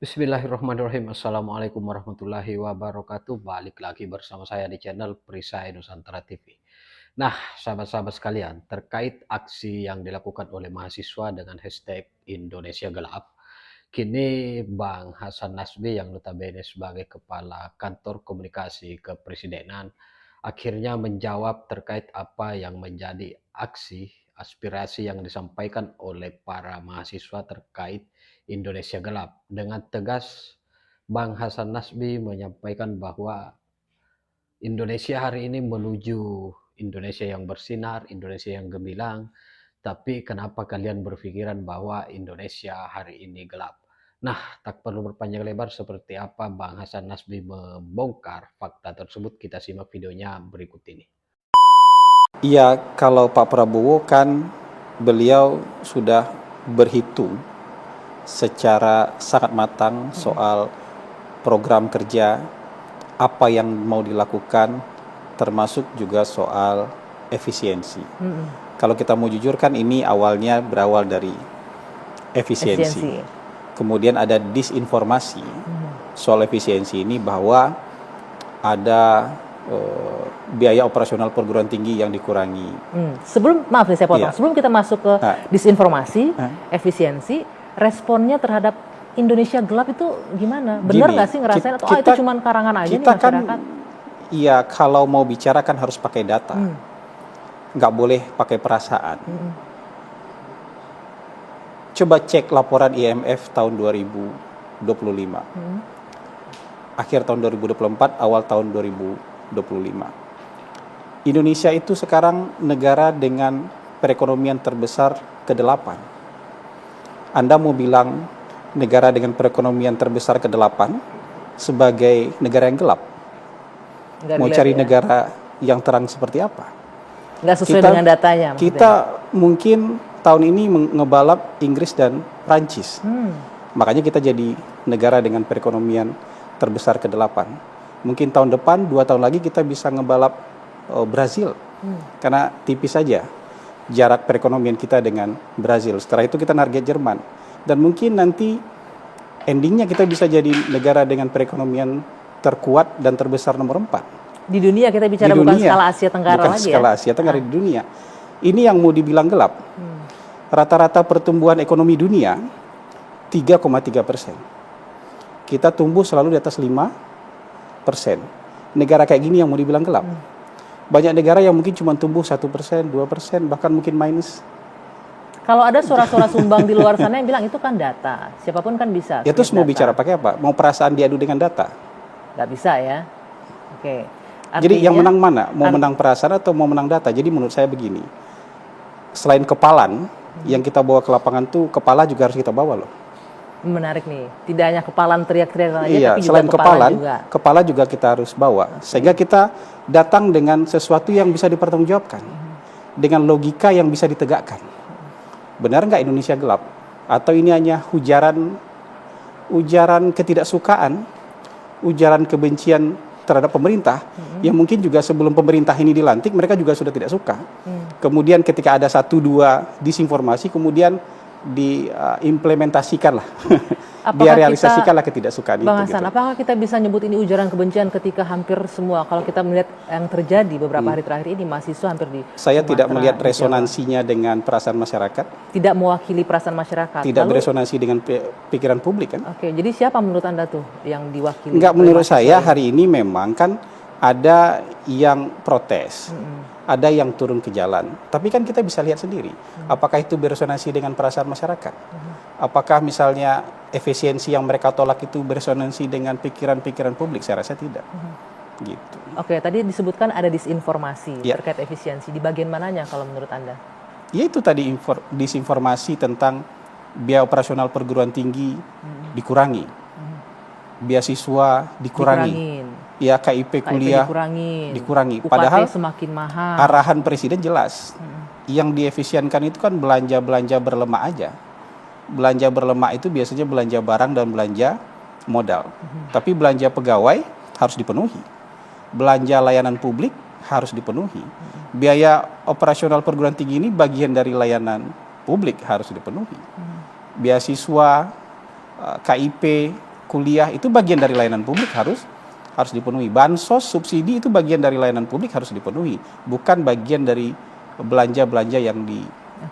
Bismillahirrahmanirrahim. Assalamualaikum warahmatullahi wabarakatuh. Balik lagi bersama saya di channel Perisai Nusantara TV. Nah, sahabat-sahabat sekalian, terkait aksi yang dilakukan oleh mahasiswa dengan hashtag Indonesia Gelap, kini Bang Hasan Nasbi yang notabene sebagai Kepala Kantor Komunikasi Kepresidenan akhirnya menjawab terkait apa yang menjadi aspirasi yang disampaikan oleh para mahasiswa terkait Indonesia Gelap. Dengan tegas, Bang Hasan Nasbi menyampaikan bahwa Indonesia hari ini menuju Indonesia yang bersinar, Indonesia yang gemilang, tapi kenapa kalian berpikiran bahwa Indonesia hari ini gelap? Nah, tak perlu berpanjang lebar seperti apa Bang Hasan Nasbi membongkar fakta tersebut, kita simak videonya berikut ini. Iya, kalau Pak Prabowo kan beliau sudah berhitung secara sangat matang soal program kerja, apa yang mau dilakukan, termasuk juga soal efisiensi. Kalau kita mau jujur kan ini awalnya berawal dari efisiensi. Kemudian ada disinformasi soal efisiensi ini bahwa ada biaya operasional perguruan tinggi yang dikurangi. Maaf nih saya potong. Sebelum kita masuk ke disinformasi, efisiensi, responnya terhadap Indonesia gelap itu gimana? Benar nggak sih ngerasain atau itu cuma karangan aja nih masyarakat? Iya, kalau mau bicara kan harus pakai data, nggak boleh pakai perasaan. Coba cek laporan IMF tahun 2025, akhir tahun 2024, awal tahun 2025. Indonesia itu sekarang negara dengan perekonomian terbesar ke-8. Anda mau bilang negara dengan perekonomian terbesar ke-8 sebagai negara yang gelap? Mau cari negara yang terang seperti apa? Nggak sesuai dengan datanya. Kita mungkin tahun ini ngebalap Inggris dan Prancis. Makanya kita jadi negara dengan perekonomian terbesar ke-8. Mungkin tahun depan, 2 tahun lagi kita bisa ngebalap Brazil. Karena tipis saja jarak perekonomian kita dengan Brazil. Setelah itu kita target Jerman. Dan mungkin nanti endingnya kita bisa jadi negara dengan perekonomian terkuat dan terbesar nomor 4. Di dunia kita bicara bukan skala Asia Tenggara bukan lagi skala Asia Tenggara di dunia. Ini yang mau dibilang gelap. Rata-rata pertumbuhan ekonomi dunia 3,3%. Kita tumbuh selalu di atas 5%. Negara kayak gini yang mau dibilang gelap. Banyak negara yang mungkin cuma tumbuh 1%, 2%, bahkan mungkin minus. Kalau ada suara-suara sumbang di luar sana yang bilang itu kan data, siapapun kan bisa. Ya terus mau bicara pakai apa? Mau perasaan diadu dengan data? Nggak bisa ya. Oke. Artinya, jadi yang menang mana? Mau menang perasaan atau mau menang data? Jadi menurut saya begini, selain kepalan, yang kita bawa ke lapangan tuh kepala juga harus kita bawa loh. Menarik nih, tidak hanya kepalan teriak-teriak aja, iya, tapi selain juga kepala juga kita harus bawa. Sehingga kita datang dengan sesuatu yang bisa dipertanggungjawabkan, dengan logika yang bisa ditegakkan. Benar nggak Indonesia gelap? Atau ini hanya ujaran ketidaksukaan, ujaran kebencian terhadap pemerintah, yang mungkin juga sebelum pemerintah ini dilantik, mereka juga sudah tidak suka. Kemudian ketika ada 1-2 disinformasi, kemudian diimplementasikan lah, dia realisasikanlah ketidaksukaan Bang itu. Hasan, apakah kita bisa nyebut ini ujaran kebencian ketika hampir semua, kalau kita melihat yang terjadi beberapa hari terakhir ini, mahasiswa hampir di Saya tidak melihat resonansinya dengan perasaan masyarakat. Tidak mewakili perasaan masyarakat. Tidak beresonansi dengan pikiran publik kan. Oke, jadi siapa menurut Anda tuh yang diwakili? Enggak, menurut saya hari ini memang kan ada yang protes. Ada yang turun ke jalan, tapi kan kita bisa lihat sendiri, apakah itu beresonansi dengan perasaan masyarakat? Apakah misalnya efisiensi yang mereka tolak itu beresonansi dengan pikiran-pikiran publik? Saya rasa tidak. Gitu. Oke, tadi disebutkan ada disinformasi terkait efisiensi. Di bagian mananya kalau menurut Anda? Ya itu tadi disinformasi tentang biaya operasional perguruan tinggi dikurangi, beasiswa dikurangi. Ya KIP kuliah dikurangi. Padahal semakin mahal. Arahan presiden jelas. Yang diefisienkan itu kan belanja berlemak aja. Belanja berlemak itu biasanya belanja barang dan belanja modal. Tapi belanja pegawai harus dipenuhi. Belanja layanan publik harus dipenuhi. Biaya operasional perguruan tinggi ini bagian dari layanan publik harus dipenuhi. Beasiswa, KIP, kuliah itu bagian dari layanan publik, harus dipenuhi. Bansos, subsidi itu bagian dari layanan publik, harus dipenuhi, bukan bagian dari belanja-belanja yang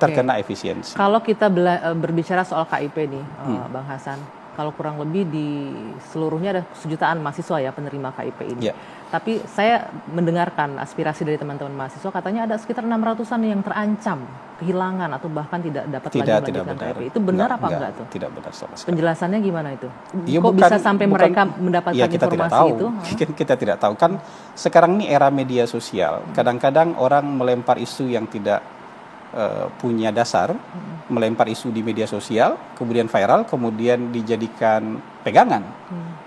terkena efisiensi. Kalau kita berbicara soal KIP nih, Bang Hasan, kalau kurang lebih di seluruhnya ada sejutaan mahasiswa ya penerima KIP ini. Tapi saya mendengarkan aspirasi dari teman-teman mahasiswa, katanya ada sekitar 600-an yang terancam kehilangan atau bahkan tidak dapat lagi melanjutkan KIP. Itu benar apa enggak tuh? Tidak benar sama sekali. Penjelasannya gimana itu? Kok bisa sampai mereka mendapatkan kita informasi tidak tahu. itu? Kita tidak tahu. Kan sekarang ini era media sosial. Kadang-kadang orang melempar isu yang tidak punya dasar, melempar isu di media sosial, kemudian viral, kemudian dijadikan pegangan.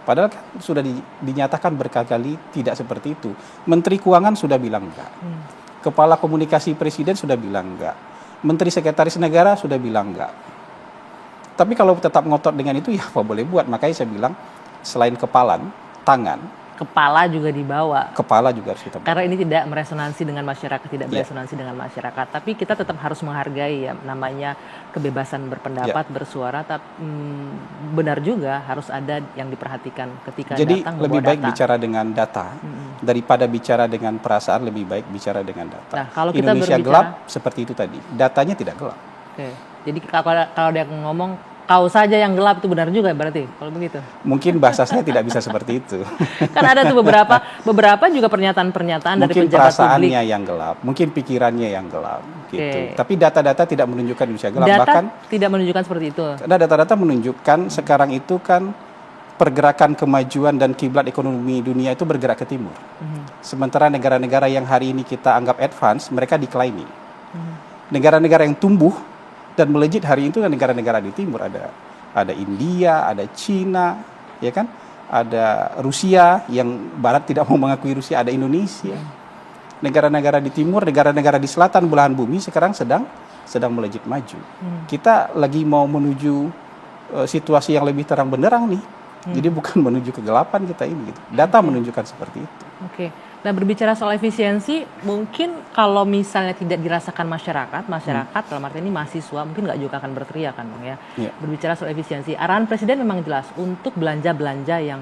Padahal kan sudah dinyatakan berkali-kali tidak seperti itu. Menteri Keuangan sudah bilang enggak. Kepala Komunikasi Presiden sudah bilang enggak. Menteri Sekretaris Negara sudah bilang enggak. Tapi kalau tetap ngotot dengan itu, ya apa boleh buat. Makanya saya bilang, selain kepalan, tangan, kepala juga dibawa. Kepala juga harus kita bawa. Karena ini tidak meresonansi dengan masyarakat, tidak beresonansi dengan masyarakat. Tapi kita tetap harus menghargai ya namanya kebebasan berpendapat, bersuara. Tapi benar juga harus ada yang diperhatikan ketika Jadi datang lebih membawa baik data. bicara dengan data daripada bicara dengan perasaan. Lebih baik bicara dengan data. Nah, kalau kita Indonesia gelap seperti itu tadi. Datanya tidak gelap. Oke. Jadi kalau dia ngomong kau saja yang gelap, itu benar juga berarti kalau begitu. Mungkin bahasa saya tidak bisa seperti itu. Kan ada tuh beberapa juga pernyataan-pernyataan dari pejabat publik. Mungkin perasaannya yang gelap, mungkin pikirannya yang gelap gitu. Tapi data-data tidak menunjukkan Indonesia gelap. Data bahkan tidak menunjukkan seperti itu. Ada data-data menunjukkan sekarang itu kan pergerakan kemajuan dan kiblat ekonomi dunia itu bergerak ke timur. Sementara negara-negara yang hari ini kita anggap advance, mereka declining. Negara-negara yang tumbuh dan melejit hari itu kan negara-negara di timur, ada India, ada Cina, ya kan, ada Rusia yang Barat tidak mau mengakui Rusia, ada Indonesia, negara-negara di timur, negara-negara di selatan belahan bumi sekarang sedang melejit maju. Kita lagi mau menuju situasi yang lebih terang benderang nih, jadi bukan menuju kegelapan kita ini. Gitu. Data menunjukkan seperti itu. Oke. Nah, berbicara soal efisiensi, mungkin kalau misalnya tidak dirasakan masyarakat dalam arti ini mahasiswa mungkin nggak juga akan berteriak kan Bang ya. Berbicara soal efisiensi, arahan Presiden memang jelas untuk belanja-belanja yang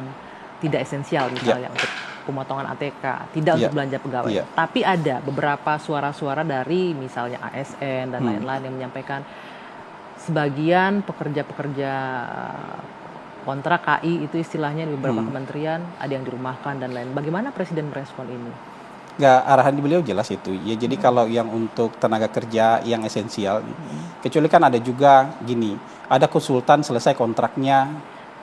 tidak esensial, misalnya untuk pemotongan ATK, tidak untuk belanja pegawai. Tapi ada beberapa suara-suara dari misalnya ASN dan lain-lain yang menyampaikan sebagian pekerja-pekerja kontrak KI itu istilahnya di beberapa kementerian ada yang dirumahkan dan lain. Bagaimana Presiden merespon ini? Ya, arahan beliau jelas itu. Ya, jadi kalau yang untuk tenaga kerja yang esensial, kecuali kan ada juga gini, ada konsultan selesai kontraknya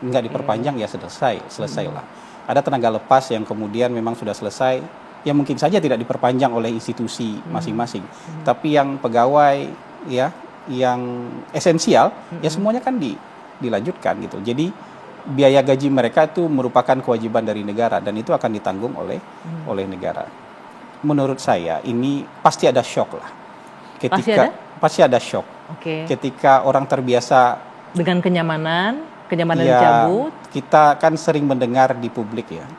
nggak diperpanjang, ya selesailah. Ada tenaga lepas yang kemudian memang sudah selesai, ya mungkin saja tidak diperpanjang oleh institusi masing-masing. Tapi yang pegawai ya, yang esensial, ya semuanya kan dilanjutkan gitu. Jadi biaya gaji mereka itu merupakan kewajiban dari negara dan itu akan ditanggung oleh negara. Menurut saya ini pasti ada shock lah. Pasti ada shock. Ketika orang terbiasa dengan kenyamanan dicabut. Kita kan sering mendengar di publik ya.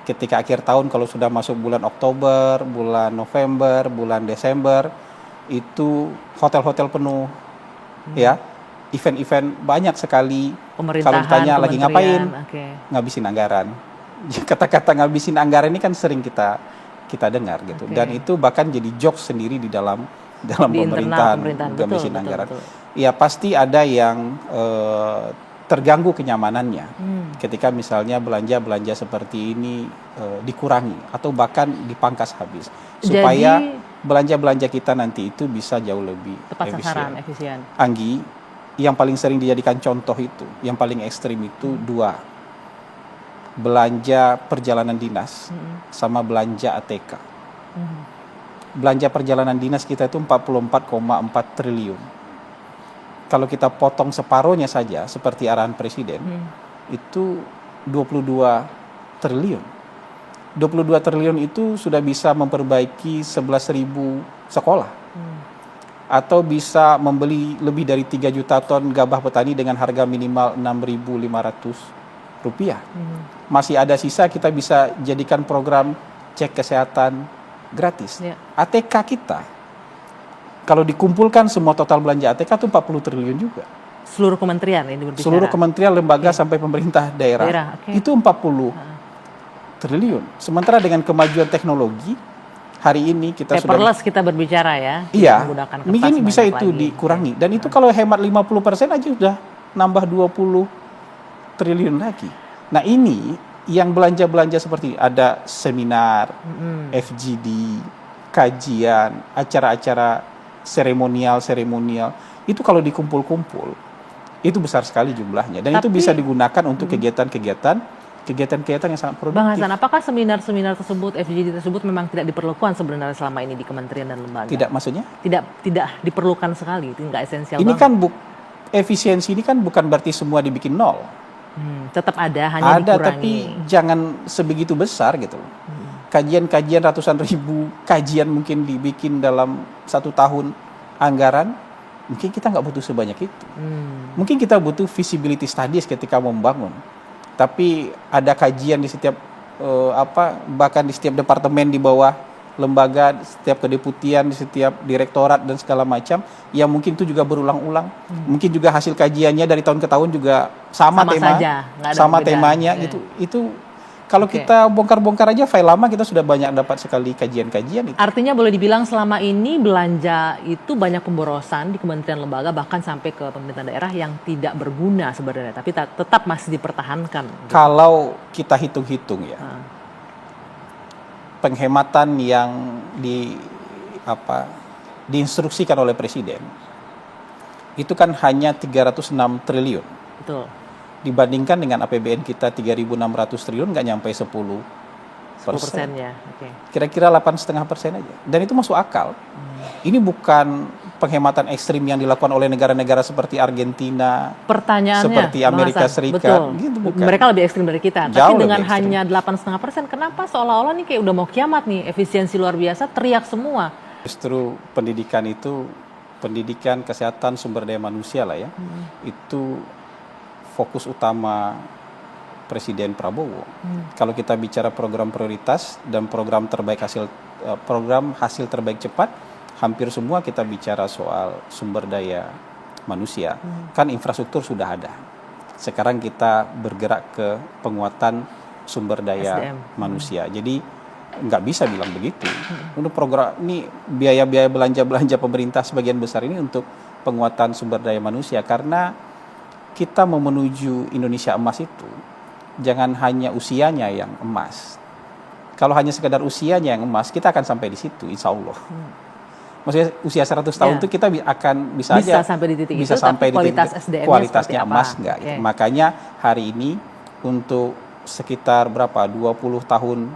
Ketika akhir tahun kalau sudah masuk bulan Oktober, bulan November, bulan Desember, itu hotel-hotel penuh. Ya. Event-event banyak sekali. Kalau ditanya lagi ngapain, ngabisin anggaran. Kata-kata ngabisin anggaran ini kan sering kita dengar gitu. Dan itu bahkan jadi jokes sendiri di dalam pemerintahan ngabisin anggaran. Ya pasti ada yang terganggu kenyamanannya ketika misalnya belanja seperti ini dikurangi atau bahkan dipangkas habis, supaya belanja kita nanti itu bisa jauh lebih efisien. Anggi, yang paling sering dijadikan contoh itu, yang paling ekstrim itu dua, belanja perjalanan dinas sama belanja ATK. Belanja perjalanan dinas kita itu 44,4 triliun. Kalau kita potong separohnya saja seperti arahan Presiden, itu 22 triliun. 22 triliun itu sudah bisa memperbaiki 11.000 sekolah. Atau bisa membeli lebih dari 3 juta ton gabah petani dengan harga minimal Rp6.500. Masih ada sisa, kita bisa jadikan program cek kesehatan gratis. ATK kita, kalau dikumpulkan semua total belanja ATK itu 40 triliun juga. Seluruh kementerian ini berbicara. Seluruh kementerian, lembaga sampai pemerintah daerah. Itu 40 triliun. Sementara dengan kemajuan teknologi hari ini kita paperless kita berbicara ya. Iya. Menggunakan kertas Mungkin bisa banyak itu lagi. dikurangi. Dan itu kalau hemat 50% aja udah nambah 20 triliun lagi. Nah, ini yang belanja-belanja seperti ada seminar, FGD, kajian, acara-acara seremonial, itu kalau dikumpul-kumpul, itu besar sekali jumlahnya. Dan itu bisa digunakan untuk kegiatan-kegiatan yang sangat produktif. Bang Hasan, apakah seminar-seminar tersebut, FGD tersebut memang tidak diperlukan sebenarnya selama ini di kementerian dan lembaga? Tidak, maksudnya? Tidak diperlukan sekali, itu nggak esensial Ini banget. kan efisiensi ini kan bukan berarti semua dibikin nol. Tetap ada, hanya ada, dikurangi. tapi jangan sebegitu besar gitu. Kajian-kajian ratusan ribu kajian mungkin dibikin dalam 1 tahun anggaran, mungkin kita nggak butuh sebanyak itu. Mungkin kita butuh visibility studies ketika membangun. Tapi ada kajian di setiap bahkan di setiap departemen di bawah lembaga, di setiap kedeputian, di setiap direktorat dan segala macam, yang mungkin itu juga berulang-ulang. Mungkin juga hasil kajiannya dari tahun ke tahun juga sama tema, saja, nggak ada sama perbedaan. temanya gitu. Itu kalau kita bongkar-bongkar aja file lama, kita sudah banyak dapat sekali kajian-kajian itu. Artinya boleh dibilang selama ini belanja itu banyak pemborosan di kementerian lembaga, bahkan sampai ke pemerintah daerah yang tidak berguna sebenarnya, tapi tetap masih dipertahankan. Gitu. Kalau kita hitung-hitung ya, penghematan yang diinstruksikan oleh Presiden itu kan hanya 306 triliun. Betul. Dibandingkan dengan APBN kita 3.600 triliun, nggak nyampe 10%. 10%-nya. Oke. Kira-kira 8,5% aja. Dan itu masuk akal. Ini bukan penghematan ekstrim yang dilakukan oleh negara-negara seperti Argentina, Pertanyaannya, seperti Amerika Bang Hasan, Serikat. betul. Gitu, bukan. Mereka lebih ekstrim dari kita. Jauh Tapi dengan lebih ekstrim. hanya 8,5%, kenapa seolah-olah nih kayak udah mau kiamat nih, efisiensi luar biasa, teriak semua. Justru pendidikan itu, pendidikan, kesehatan, sumber daya manusia lah ya, itu fokus utama Presiden Prabowo. Kalau kita bicara program prioritas dan program hasil terbaik cepat, hampir semua kita bicara soal sumber daya manusia. Kan infrastruktur sudah ada. Sekarang kita bergerak ke penguatan sumber daya SDM. manusia. Jadi nggak bisa bilang begitu. Untuk program ini biaya-biaya belanja pemerintah sebagian besar ini untuk penguatan sumber daya manusia, karena kita mau menuju Indonesia emas itu jangan hanya usianya yang emas. Kalau hanya sekedar usianya yang emas, kita akan sampai di situ, insya Allah. Maksudnya usia 100 tahun itu kita akan bisa aja sampai di titik bisa itu, sampai tapi di titik kualitasnya emas enggak. Okay. Makanya hari ini untuk sekitar 20 tahun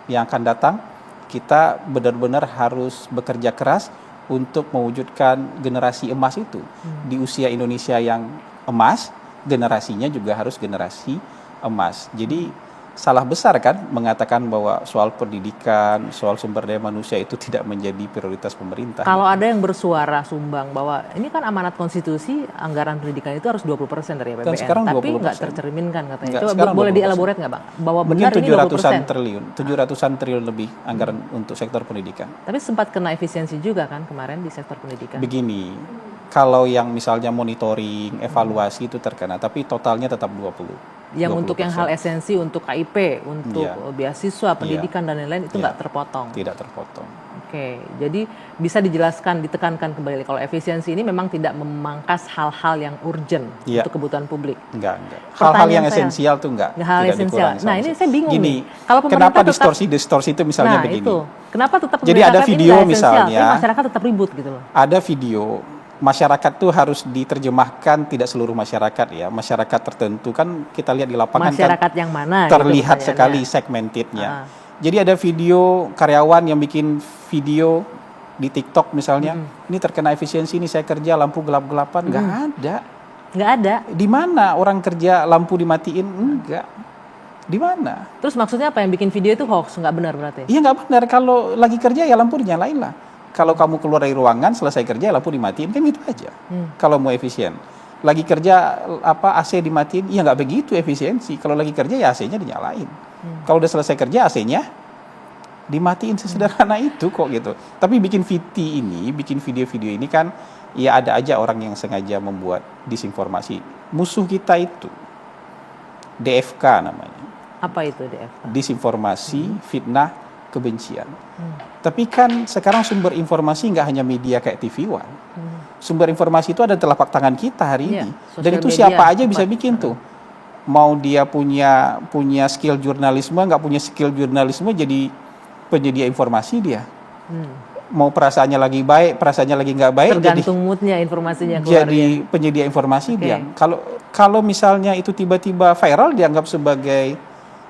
yang akan datang, kita benar-benar harus bekerja keras untuk mewujudkan generasi emas itu. Di usia Indonesia yang emas, generasinya juga harus generasi emas. Jadi salah besar kan mengatakan bahwa soal pendidikan, soal sumber daya manusia itu tidak menjadi prioritas pemerintah. Kalau ada yang bersuara sumbang bahwa ini kan amanat konstitusi, anggaran pendidikan itu harus 20% dari APBN, sekarang tapi 20%. nggak tercerminkan katanya. Enggak, Coba sekarang boleh 20%. dielaborate nggak Bang? Bahwa Mungkin benar ini 700-an 20%. triliun, 700-an triliun lebih anggaran untuk sektor pendidikan. Tapi sempat kena efisiensi juga kan kemarin di sektor pendidikan. Begini, kalau yang misalnya monitoring, evaluasi itu terkena, tapi totalnya tetap 20. Yang untuk yang hal esensi, untuk KIP, untuk beasiswa, pendidikan dan lain-lain itu nggak terpotong. Tidak terpotong. Oke, jadi bisa dijelaskan, ditekankan kembali kalau efisiensi ini memang tidak memangkas hal-hal yang urgent untuk kebutuhan publik. Enggak. Hal-hal yang esensial tuh enggak. Hal tidak esensial. Nah ini saya bingung Gini, nih. Kalau kenapa tetap, distorsi itu misalnya nah, begini. Itu. Kenapa tetap jadi ada video ini misalnya, tapi masyarakat tetap ribut gitu loh. Ada video, masyarakat tuh harus diterjemahkan, tidak seluruh masyarakat ya. Masyarakat tertentu kan kita lihat di lapangan masyarakat kan yang mana terlihat gitu sekali segmentednya. Jadi ada video karyawan yang bikin video di TikTok misalnya, ini terkena efisiensi, ini saya kerja lampu gelap-gelapan, nggak ada. Nggak ada. Di mana orang kerja lampu dimatiin? Enggak. Di mana? Terus maksudnya apa, yang bikin video itu hoax, nggak benar berarti? Iya nggak benar, kalau lagi kerja ya lampu dinyalain lah. Kalau kamu keluar dari ruangan, selesai kerja lampu dimatiin, kan gitu aja. Kalau mau efisien. Lagi kerja AC dimatiin, ya nggak begitu efisiensi. Kalau lagi kerja ya AC-nya dinyalain. Kalau udah selesai kerja AC-nya dimatiin, sesederhana itu kok gitu. Tapi bikin video-video ini kan Ya ada aja orang yang sengaja membuat disinformasi. Musuh kita itu DFK namanya. Apa itu DFK? Disinformasi, fitnah, kebencian. Tapi kan sekarang sumber informasi nggak hanya media kayak TV One. Sumber informasi itu ada di telapak tangan kita hari Iya, ini. sosial Dan itu media siapa aja bisa cepat. bikin tuh. Mau dia punya skill jurnalisme, nggak punya skill jurnalisme, jadi penyedia informasi dia. Mau perasaannya lagi baik, perasaannya lagi nggak baik, Tergantung moodnya informasinya keluar. jadi penyedia informasi Oke. dia. Kalau misalnya itu tiba-tiba viral, dianggap sebagai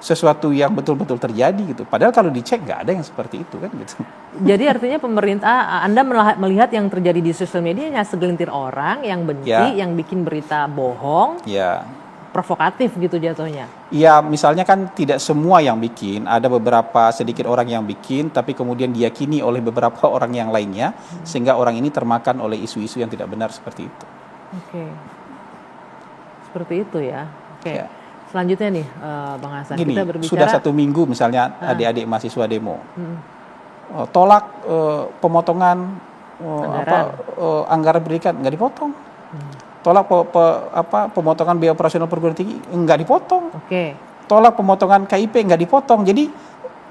sesuatu yang betul-betul terjadi gitu. Padahal kalau dicek nggak ada yang seperti itu kan gitu. Jadi artinya pemerintah, Anda melihat yang terjadi di sosial media hanya segelintir orang yang benci, Ya. yang bikin berita bohong, Ya, provokatif gitu jatuhnya. ya misalnya kan tidak semua yang bikin, ada beberapa sedikit orang yang bikin, tapi kemudian diyakini oleh beberapa orang yang lainnya, sehingga orang ini termakan oleh isu-isu yang tidak benar seperti itu. Oke. Seperti itu ya. Oke. Ya. Selanjutnya nih, Bang Hasan, Gini, kita berbicara. sudah 1 minggu misalnya adik-adik mahasiswa demo, tolak pemotongan anggaran pendidikan, nggak dipotong. Tolak pemotongan biaya operasional perguruan tinggi, nggak dipotong. Oke. Tolak pemotongan KIP, nggak dipotong. Jadi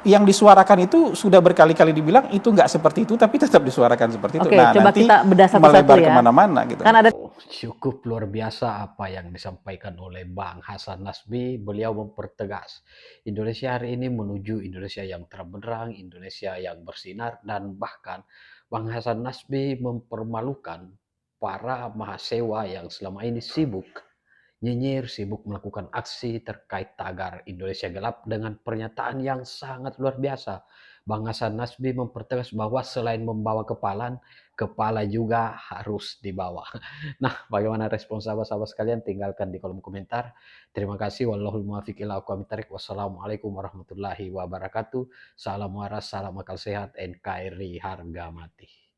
yang disuarakan itu sudah berkali-kali dibilang itu nggak seperti itu, tapi tetap disuarakan seperti itu. Oke, Nah, coba nanti kita bedah satu-satu melebar ya. kemana-mana gitu. Kan ada Cukup luar biasa apa yang disampaikan oleh Bang Hasan Nasbi. Beliau mempertegas Indonesia hari ini menuju Indonesia yang terang benderang, Indonesia yang bersinar, dan bahkan Bang Hasan Nasbi mempermalukan para mahasiswa yang selama ini sibuk nyinyir, sibuk melakukan aksi terkait tagar Indonesia Gelap dengan pernyataan yang sangat luar biasa. Bang Hasan Nasbi mempertegas bahwa selain membawa kepala juga harus dibawa. Nah, bagaimana respon sahabat-sahabat sekalian? Tinggalkan di kolom komentar. Terima kasih. Wallahul muwaffiq ila aqwamit thoriq. Wassalamualaikum warahmatullahi wabarakatuh. Salam waras, salam akal sehat, NKRI harga mati.